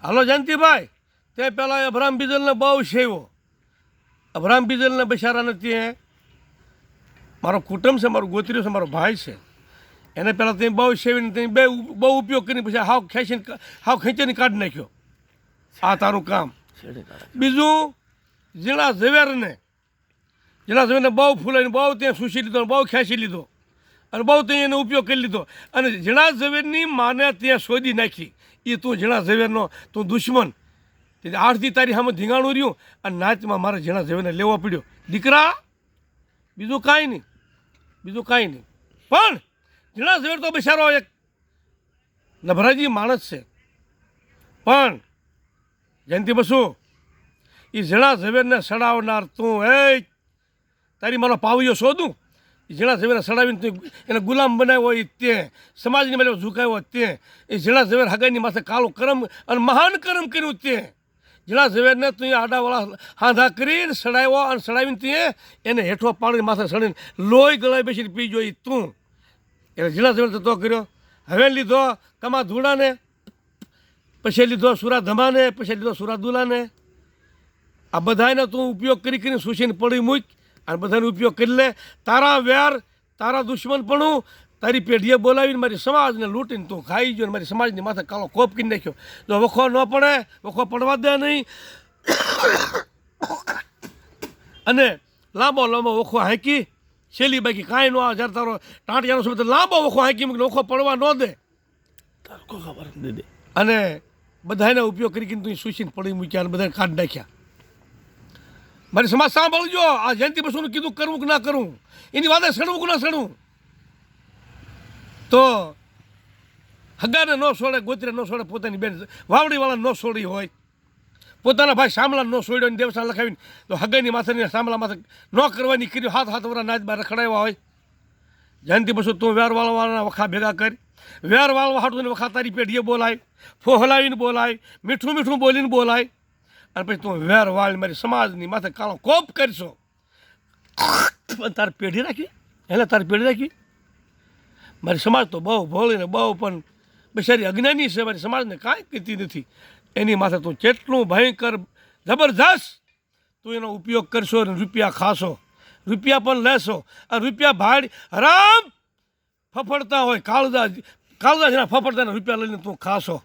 હાલો જયંતિભાઈ, તે પેલા અભરામ બીજલને બહુ સેવ્યો. અભરામ બીજલને બિચારાને ત્યાં મારો કુટુંબ છે, મારો ગોત્રીઓ છે, મારો ભાઈ છે. એને પહેલાં ત્યાં બહુ સેવીને ત્યાં બહુ ઉપયોગ કરીને પછી હાવ ખેંચીને કાઢી નાખ્યો. આ તારું કામ. બીજું ઝીણા ઝવેરને બહુ ફૂલાઈને બહુ ત્યાં સૂસી લીધો, બહુ ખેંચી લીધો અને બહુ ત્યાં એનો ઉપયોગ કરી લીધો. અને ઝીણા ઝવેરની માને ત્યાં શોધી નાખી. એ તું ઝીણા ઝવેરનો તું દુશ્મન. તેથી 8દી તારી સામે ધીંગાણું રહ્યું અને નાચમાં મારે ઝીણા ઝવેરને લેવો પડ્યો. દીકરા, બીજું કાંઈ નહીં. પણ ઝીણા ઝવેર તો બિચારો એક નભરાજી માણસ છે. પણ જયંતિ બસુ, એ ઝીણા ઝવેરને સડાવનાર તું, તારી મારો પાવૈયો શોધું. એ ઝીણા ઝવેરને સડાવીને તું એને ગુલામ બનાવ્યો હોય તે, સમાજની મારે ઝુકાવ્યો તે, એ ઝીણા ઝવેર હગાઈની માથે કાળું કરમ અને મહાન કરમ કર્યું તે. ઝીણા ઝવેરને તું આડાવાળા હાંધા કરીને સડાવ્યો અને સડાવીને તું એને હેઠો પાણી માથે સડીને લોહી ગળાઈ બેસીને પી જોઈ તું. એટલે ઝીણા ઝવેર તો કર્યો. હવે લીધો કમા ધૂળાને, પછી લીધો સુરા ધમાને, પછી લીધો સુરા દુલાને. આ બધાને તું ઉપયોગ કરીને સૂસીને પડી મૂક અને બધાનો ઉપયોગ કરી લે. તારા વેર, તારા દુશ્મનપણું તારી પેઢીએ બોલાવીને મારી સમાજને લૂંટીને તું ખાઈ ગયો. મારી સમાજની માથે કાળો કોપ કરી નાખ્યો. જો વખો ન પડે, વખો પડવા દે નહીં. અને લાંબો વખો હાંકી છેલ્લી બાકી કાંઈ ન આવે. જ્યારે તારો ટાંટિયાનો સમય લાંબો વખો હાંકી મૂકીને વખો પડવા ન દે. અને બધાને ઉપયોગ કરીને તું સૂસીને પડી મૂક્યા અને બધાને કાઢી નાખ્યા. મારી સમાજ સાંભળજો. આ જયંતિ બસુનું કીધું કરવું કે ના કરવું, એની વાતે સડવું કે ના સડવું. તો હગાને ન છોડે, ગોત્રે ન છોડે, પોતાની બેન વાવડીવાળા ન છોડી હોય, પોતાના ભાઈ શામલા ન છોડ્યો ને દેવસા લખાવીને તો હગાઈની માથે શામલા માથે ન કરવાની કર્યું. હાથ વરા નાચમાં રખડાવ્યા હોય. જયંતિ બસુ, તું વેર વાળવાના વખા ભેગા કરી. વેર વાળવા હાટું વખા તારી પેઢીએ બોલાય, ફોહલાવીને બોલાય, મીઠું બોલીને બોલાય. અને પછી તું વેર વાળ મારી સમાજની માથે કાળો કોપ કરશો. તારી પેઢી રાખી, તારી પેઢી રાખી. મારી સમાજ તો બહુ ભોળીને બહુ પણ બિચારી અજ્ઞાની છે. મારી સમાજને કાંઈ કહેતી નથી. એની માથે તું જેટલું ભયંકર જબરજસ્ત તું એનો ઉપયોગ કરશો અને રૂપિયા ખાશો, રૂપિયા પણ લેશો. અને રૂપિયા ભાડ હરામ ફફડતા હોય, કાળજા જેના ફફડતા રૂપિયા લઈને તું ખાશો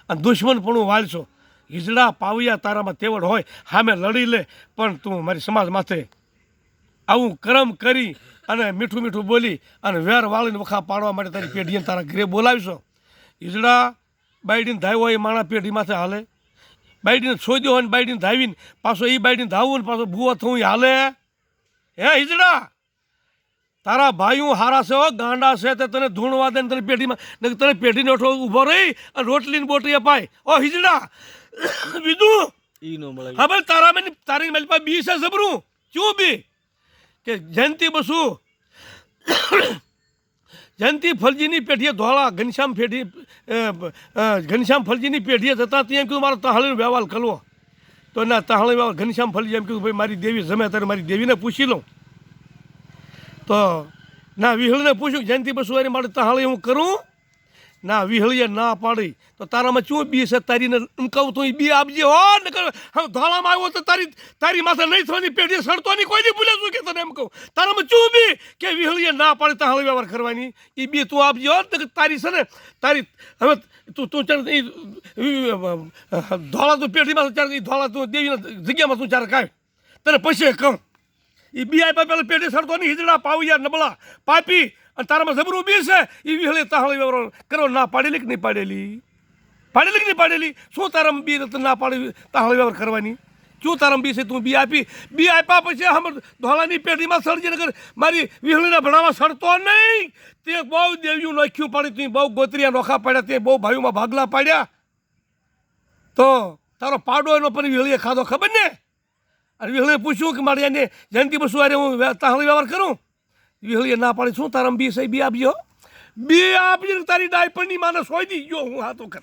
અને દુશ્મનપણું વાળશો. હિજડા પાવિયા તારામાં તેવડ હોય, સામે લડી લે. પણ તું મારી સમાજ માથે આવું કરમ કરી અને મીઠું બોલી અને વેર વાળીને વખા પાડવા માટે તારી પેઢીને તારા ઘરે બોલાવીશો. હિજડા બાયડીને ધાવ્યો હોય એ માણા પેઢી માથે હાલે. બાયડીને છોદ્યો હોય ને બાયડીને ધાવીને પાછો એ બાયડીને ધાવવું ને પાછો ભૂવો થવું એ હાલે. હે હિજડા, તારા ભાઈઓ હારા છે, ગાંડા છે, તે તને ધૂણવા દે ને તને પેઢીમાં તને પેઢીને ઓઠો ઊભો રહી અને રોટલીને બોટલી અપાય. ઓ હિજડા, બીજું હવે તારી મારી પાસે બી છે જબરું. શું બી? કે જયંતિ બસુ જયંતિ ફલજીની પેઢીએ ધોળા ઘનશ્યામ ફલજીની પેઢીએ જતા ત્યાં એમ કીધું મારો તહાળીનો વ્યવહાર કરવો. તો ના, તહાળી વ્યવહાર ઘનશ્યામ ફલજી એમ કીધું ભાઈ મારી દેવી જમે ત્યારે મારી દેવીને પૂછી લઉં. તો ના, વિહળીને પૂછ્યું જયંતિ બસુ અરે મારે તહાળી હું કરું. ના, વિહળીએ ના પાડી. તો તારામાં શું બી છે? તારીને કહું તું બી આપજે. હો નકર હવે ધોળામાં આવ્યો તો તારી માથે નહીં થવાની, પેઢી સડતો નહીં, કોઈ નહીં ભૂલે શું કે તને એમ કહું. તારામાં શું બી કે વિહળીએ ના પાડી તહાળી વ્યવહાર કરવાની, એ બી તું આપજે. હો નકર તારી છે ને તારી હવે તું ધોળા તું પેઢીમાં ધોળા તું દેવીના જગ્યામાં તું ચાર કાઢ, તને પછી કહું. એ બી આપ્યા પેલા પેઢી સડતો નહીં. હિજડા પાવિયા નબળા પાપી અને તારામાં જબરું બી છે. એ વિહળી તહાળી વ્યવહાર કરો ના પાડેલી કે નહીં પાડેલી? શું તારામાં બી ના પાડી તહાળી વ્યવહાર કરવાની? શું તારામાં બી છે? તું બી આપી. બી આપ્યા પછી હમ ધોળાની પેઢીમાં સડજે. નગર મારી વિહળીના ભણામાં સડતો નહીં. તે બહુ દેવીઓ નોખ્યું પાડી, તું બહુ ગોત્રિયા નોખા પાડ્યા, તે બહુ ભાઈઓમાં ભાગલા પાડ્યા. તો તારો પાડો એનો પણ વિહળીએ ખાધો, ખબર ને? અને વિહળીએ પૂછ્યું કે મારે એને જયંતિ બસુ અરે હું તહાળી વ્યવહાર કરું. વિહળીએ ના પાડી. શું તારામાં બી છે? બી આપજો. બી આપજે. તારી ડાયપણની માને સોઈ દી ગયો હું હાથો કર.